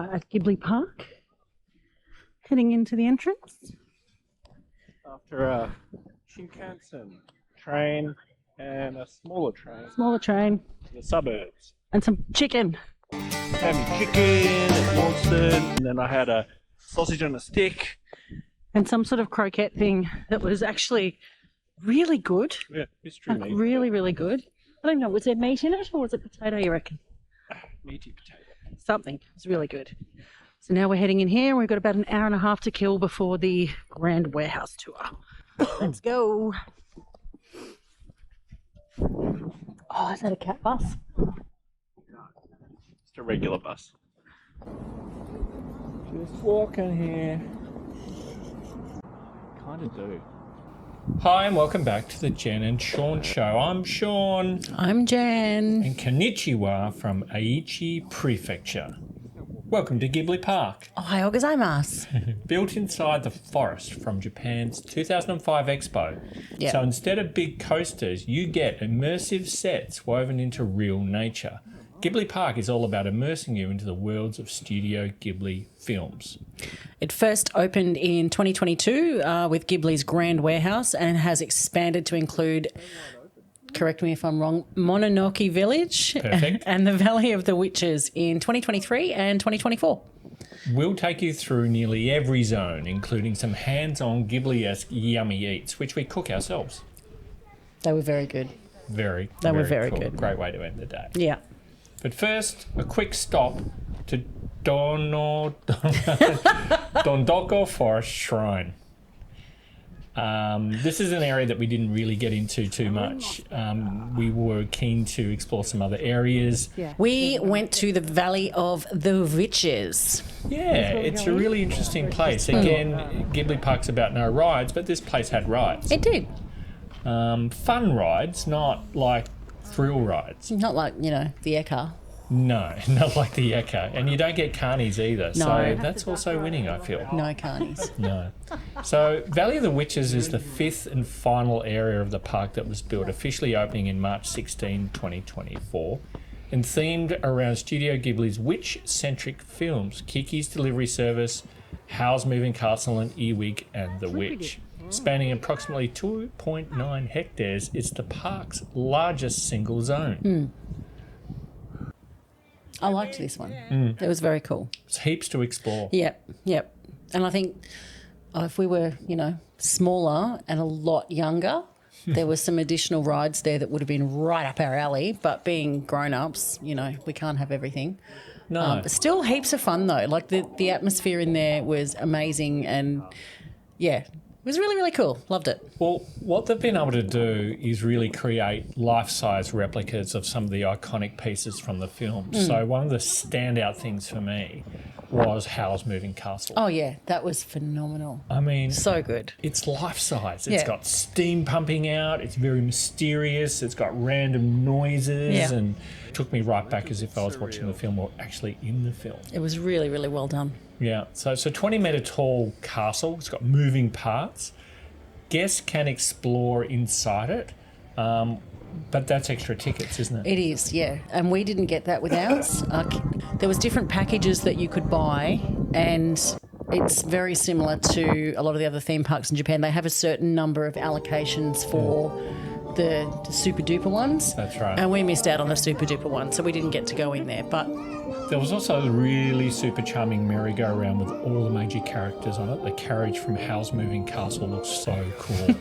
are at Ghibli Park, heading into the entrance. After a Shinkansen train and a smaller train Smaller train to the suburbs. and some chicken. Had me chicken at Launceston, and then I had a sausage on a stick. And some sort of croquette thing that was actually really good. Yeah, mystery Like meat. really, really good. I don't know, was there meat in it or was it potato, you reckon? Meaty potato. Something. It was really good. So now we're heading in here. We've got about an hour and a half to kill before the Grand Warehouse tour. Let's go. Oh, is that a cat bus? Just a regular bus. Just walking here. Kind of do. Hi and welcome back to the Jen and Sean Show. I'm Sean. I'm Jen. And konnichiwa from Aichi Prefecture. Welcome to Ghibli Park. Ohayou gozaimasu. Built inside the forest from Japan's 2005 Expo. Yeah. So instead of big coasters, you get immersive sets woven into real nature. Ghibli Park is all about immersing you into the worlds of Studio Ghibli films. It first opened in 2022 with Ghibli's Grand Warehouse and has expanded to include, correct me if I'm wrong, Mononoke Village Perfect. and the Valley of the Witches in 2023 and 2024. We'll take you through nearly every zone, including some hands-on Ghibli-esque yummy eats, which we cook ourselves. They were very good. They were very cool. good. Great way to end the day. Yeah. But first, a quick stop to Dondoko Forest Shrine. This is an area that we didn't really get into too much. We were keen to explore some other areas. We went to the Valley of the Witches. Yeah, it's a really interesting place. Again, Ghibli Park's about no rides, but this place had rides. It did. Fun rides, not like thrill rides. Not like, the Eka. No, not like the Yucca. And you don't get carnies either. So No. that's also winning, I feel. No carnies. No. So Valley of the Witches is the fifth and final area of the park that was built, officially opening in March 16, 2024, and themed around Studio Ghibli's witch-centric films, Kiki's Delivery Service, Howl's Moving Castle, and Earwig and the Witch. Spanning approximately 2.9 hectares, it's the park's largest single zone. I liked this one. It was very cool. There's heaps to explore. Yep. And I think if we were, smaller and a lot younger, there were some additional rides there that would have been right up our alley. But being grown-ups, we can't have everything. No. But still heaps of fun, though. Like the atmosphere in there was amazing and, yeah, it was really, really cool. Loved it. Well, what they've been able to do is really create life-size replicas of some of the iconic pieces from the film. So one of the standout things for me was Howl's Moving Castle. Oh, yeah, that was phenomenal. I mean, So good. it's life-size. It's Yeah. got steam pumping out. It's very mysterious. It's got random noises. Yeah. And it took me right back as if I was watching the film or actually in the film. It was really, really well done. Yeah, so it's a 20-metre tall castle. It's got moving parts. Guests can explore inside it, but that's extra tickets, isn't it? It is, yeah. And we didn't get that with ours. There was different packages that you could buy, and it's very similar to a lot of the other theme parks in Japan. They have a certain number of allocations for the super duper ones. That's right. And we missed out on the super duper one, so we didn't get to go in there. But There was also a really super charming merry-go-round with all the major characters on it. The carriage from Howl's Moving Castle looks so cool.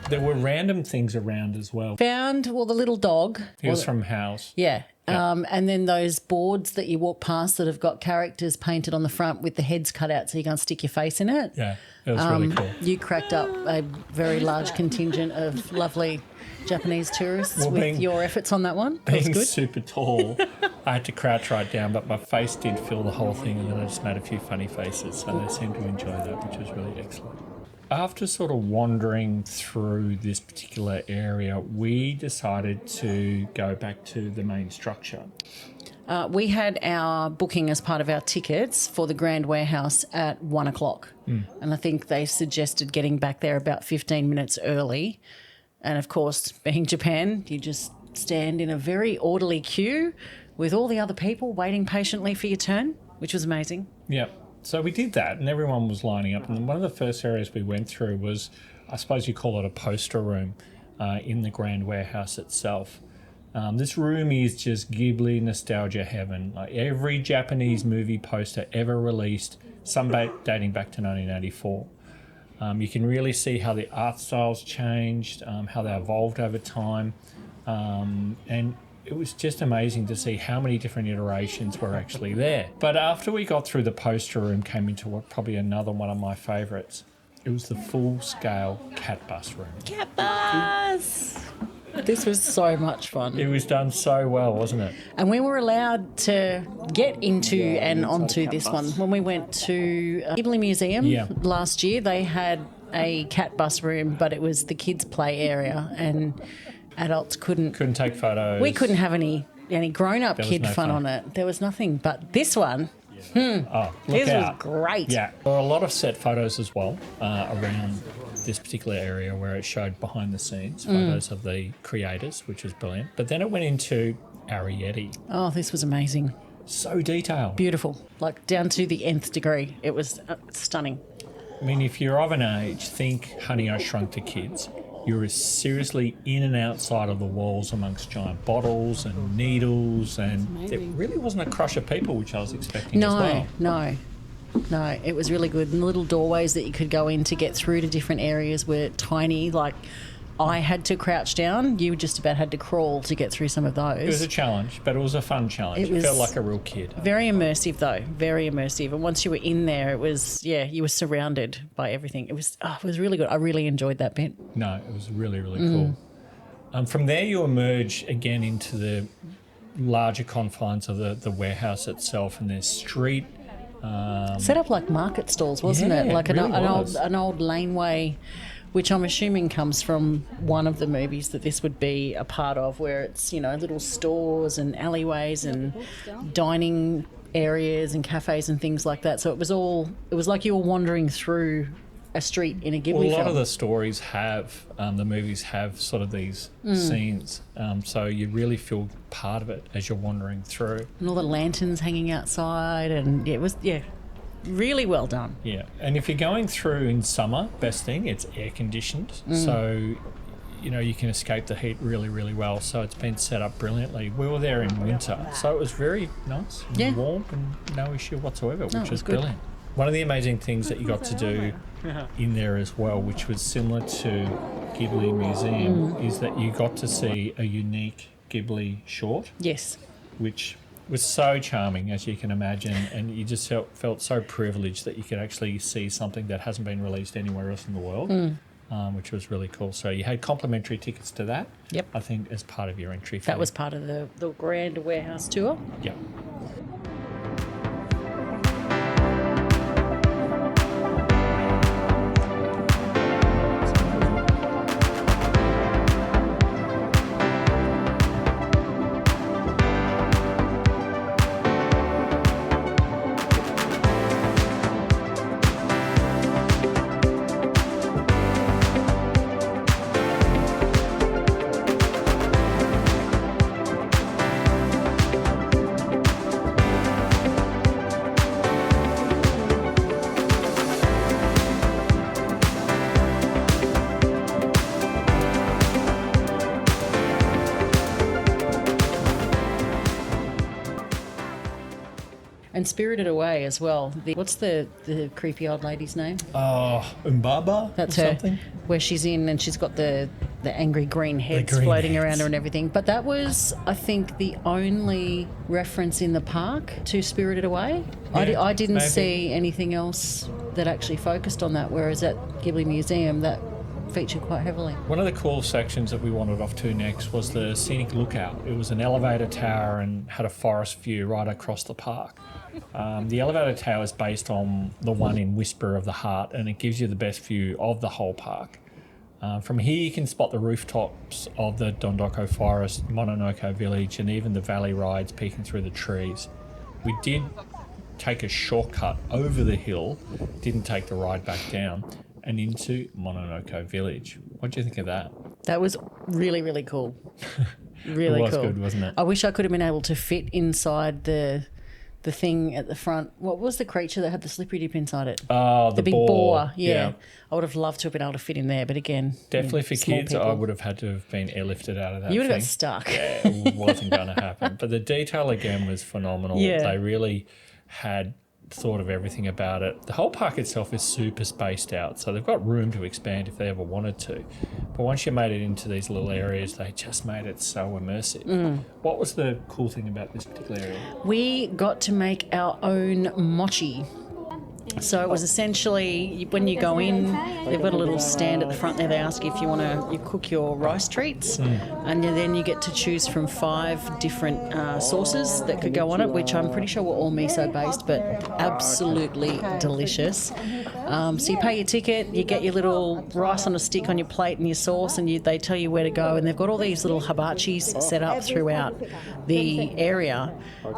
There were random things around as well. found, the little dog. It was from Howl's. Yeah. And then those boards that you walk past that have got characters painted on the front with the heads cut out so you can't stick your face in it. Yeah, it was really cool. You cracked up a very large contingent of lovely Japanese tourists Well, with being- your efforts on that one. That was Being good. super tall, I had to crouch right down, but my face did fill the whole thing, and then I just made a few funny faces, so they seemed to enjoy that, which was really excellent. After sort of wandering through this particular area, we decided to go back to the main structure. We had our booking as part of our tickets for the Grand Warehouse at 1 o'clock. And I think they suggested getting back there about 15 minutes early. And of course, being Japan, you just stand in a very orderly queue with all the other people waiting patiently for your turn. which was amazing. Yeah. So we did that, and everyone was lining up. And one of the first areas we went through was, I suppose you call it a poster room in the Grand Warehouse itself. This room is just Ghibli nostalgia heaven. Like every Japanese movie poster ever released, some dating back to 1984. You can really see how the art styles changed, how they evolved over time, and it was just amazing to see how many different iterations were actually there. But after we got through the poster room, came into what probably another one of my favourites. It was the full-scale cat bus room. Cat bus! This was so much fun. It was done so well, wasn't it? And we were allowed to get into and onto this one. When we went to Ghibli Museum last year, they had a cat bus room, but it was the kids' play area, and adults couldn't take photos. We couldn't have any grown-up kid no fun fun on it. There was nothing. But this one, Oh, look this out. was great. Yeah, there were a lot of set photos as well around this particular area where it showed behind the scenes photos of the creators, which was brilliant. But then it went into Arrietty. Oh, this was amazing. So detailed. Beautiful. Like down to the nth degree. It was stunning. I mean, if you're of an age, think Honey, I Shrunk the Kids. You're seriously in and outside of the walls amongst giant bottles and needles, and there really wasn't a crush of people, which I was expecting as well. No, it was really good. And the little doorways that you could go in to get through to different areas were tiny. Like, I had to crouch down. You just about had to crawl to get through some of those. It was a challenge, but it was a fun challenge. It felt like a real kid. Very immersive, though. Very immersive. And once you were in there, it was, you were surrounded by everything. It was really good. I really enjoyed that bit. No, it was really, really cool. From there, you emerge again into the larger confines of the warehouse itself, and there's street. Set up like market stalls, wasn't it? Like it really was. an old laneway, which I'm assuming comes from one of the movies that this would be a part of, where it's, little stores and alleyways and dining areas and cafes and things like that. So it was like you were wandering through a street in a Ghibli film. A lot of the stories have, the movies have sort of these scenes, so you really feel part of it as you're wandering through. And all the lanterns hanging outside, and it was, really well done. Yeah, and if you're going through in summer, best thing, it's air conditioned, so you can escape the heat really, really well. So it's been set up brilliantly. We were there in winter, so it was very nice and warm and no issue whatsoever, which was brilliant. One of the amazing things that you got to do in there as well, which was similar to Ghibli Museum, is that you got to see a unique Ghibli short. Yes. Which was so charming, as you can imagine, and you just felt so privileged that you could actually see something that hasn't been released anywhere else in the world, which was really cool. So you had complimentary tickets to that, I think, as part of your entry fee. That was part of the Grand Warehouse tour. Yep. And Spirited Away as well. What's the creepy old lady's name? Umbaba? That's or her. something? Where she's in and she's got the angry green heads green floating heads. around her and everything. But that was, I think, the only reference in the park to Spirited Away. Yeah, I didn't maybe. see anything else that actually focused on that, whereas at Ghibli Museum that featured quite heavily. One of the cool sections that we wandered off to next was the scenic lookout. It was an elevator tower and had a forest view right across the park. The elevator tower is based on the one in Whisper of the Heart, and it gives you the best view of the whole park. From here you can spot the rooftops of the Dondoko Forest, Mononoke Village, and even the valley rides peeking through the trees. We did take a shortcut over the hill, didn't take the ride back down, and into Mononoke Village. What do you think of that? That was really, really cool. Really It was cool. good, wasn't it? I wish I could have been able to fit inside the the thing at the front. What was the creature that had the slippery dip inside it? Oh, The big boar. Yeah. I would have loved to have been able to fit in there, but again, Definitely for small kids, people. I would have had to have been airlifted out of that. You would have thing. got stuck. It wasn't going to happen. But the detail again was phenomenal. Yeah. They really had thought of everything about it. The whole park itself is super spaced out, so they've got room to expand if they ever wanted to. But once you made it into these little areas, they just made it so immersive. What was the cool thing about this particular area? We got to make our own mochi. So it was essentially when you go in, they've got a little stand at the front there. They ask you if you want to cook your rice treats, and then you get to choose from 5 different sauces that could go on it, which I'm pretty sure were all miso based, but absolutely delicious. So you pay your ticket, you get your little rice on a stick on your plate and your sauce, and they tell you where to go. And they've got all these little hibachis set up throughout the area,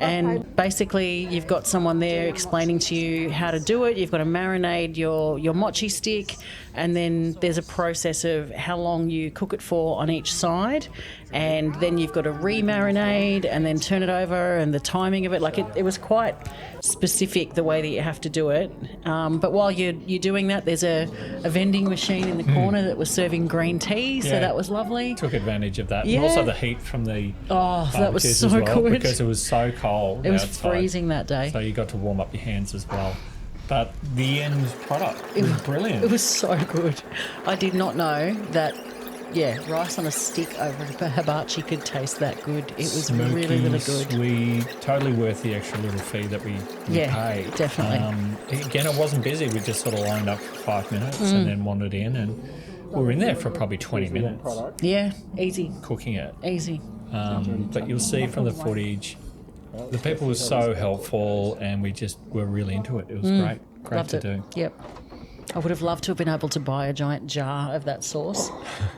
and basically you've got someone there explaining to you how to do it. You've got to marinate your mochi stick, and then there's a process of how long you cook it for on each side, and then you've got to re-marinate and then turn it over, and the timing of it, like it was quite specific the way that you have to do it. But while you're doing that, there's a vending machine in the corner that was serving green tea, so Yeah. that was lovely. Took advantage of that. Yeah. And also the heat from the Oh, that was barbecues so as well, good. because it was so cold It was outside. freezing that day. So you got to warm up your hands as well. But the end product was brilliant. It was so good. I did not know that, rice on a stick over a hibachi could taste that good. It was Smoky, really, really good. Sweet, totally worth the extra little fee that we paid. Definitely. Again, it wasn't busy. We just sort of lined up for 5 minutes and then wandered in, and we were in there for probably 20 minutes Yeah, easy, cooking it. easy. But you'll see from the footage, the people were so helpful, and we just were really into it. It was great Loved to it. do. Yep. I would have loved to have been able to buy a giant jar of that sauce.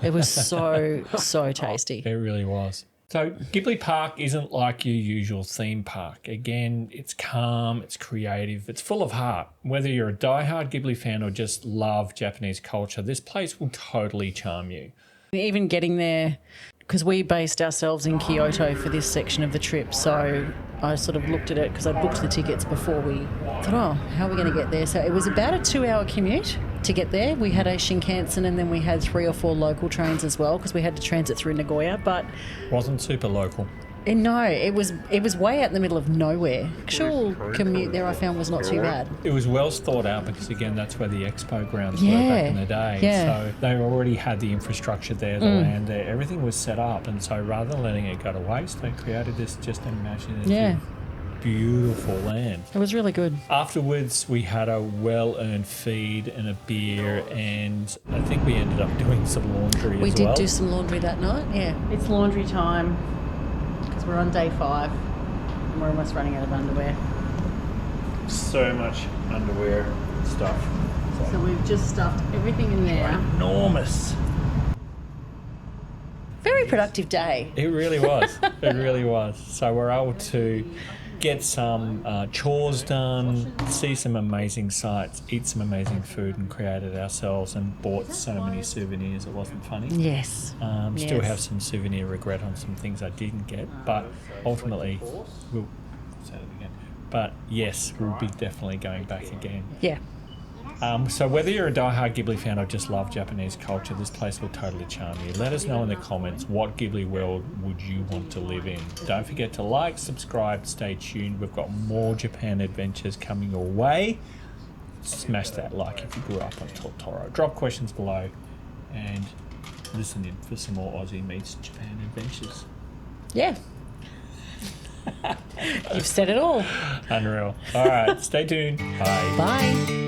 It was so, so tasty. It really was. So Ghibli Park isn't like your usual theme park. Again, it's calm, it's creative, it's full of heart. Whether you're a diehard Ghibli fan or just love Japanese culture, this place will totally charm you. Even getting there, because we based ourselves in Kyoto for this section of the trip, so I sort of looked at it because I booked the tickets before we thought, how are we going to get there? So it was about a 2-hour commute to get there. We had a Shinkansen, and then we had 3 or 4 local trains as well, because we had to transit through Nagoya. But Wasn't super local. no, it was way out in the middle of nowhere. Actual commute there I found was not too bad. It was well thought out because, again, that's where the expo grounds were Yeah, back in the day. yeah. So they already had the infrastructure there, the land there. Everything was set up. And so rather than letting it go to waste, they created this just imaginative, Yeah. beautiful land. It was really good. Afterwards, we had a well-earned feed and a beer, and I think we ended up doing some laundry We as did well. do some laundry that night, yeah. It's laundry time because we're on day 5 and we're almost running out of underwear. So much underwear stuff. So we've just stuffed everything in there. Enormous. Very productive day. It really was. It really was. So we're able to get some chores done, see some amazing sights, eat some amazing food, and create it ourselves, and bought so many souvenirs it wasn't funny. Yes. Still Yes. have some souvenir regret on some things I didn't get, but ultimately we'll say that again. But yes, we'll be definitely going back again. Yeah. So whether you're a diehard Ghibli fan or just love Japanese culture, this place will totally charm you. Let us know in the comments, what Ghibli world would you want to live in? Don't forget to like, subscribe, stay tuned. We've got more Japan adventures coming your way. Smash that like if you grew up on Totoro. Drop questions below and listen in for some more Aussie meets Japan adventures. Yeah. You've said it all. Unreal. All right, stay tuned. Bye. Bye.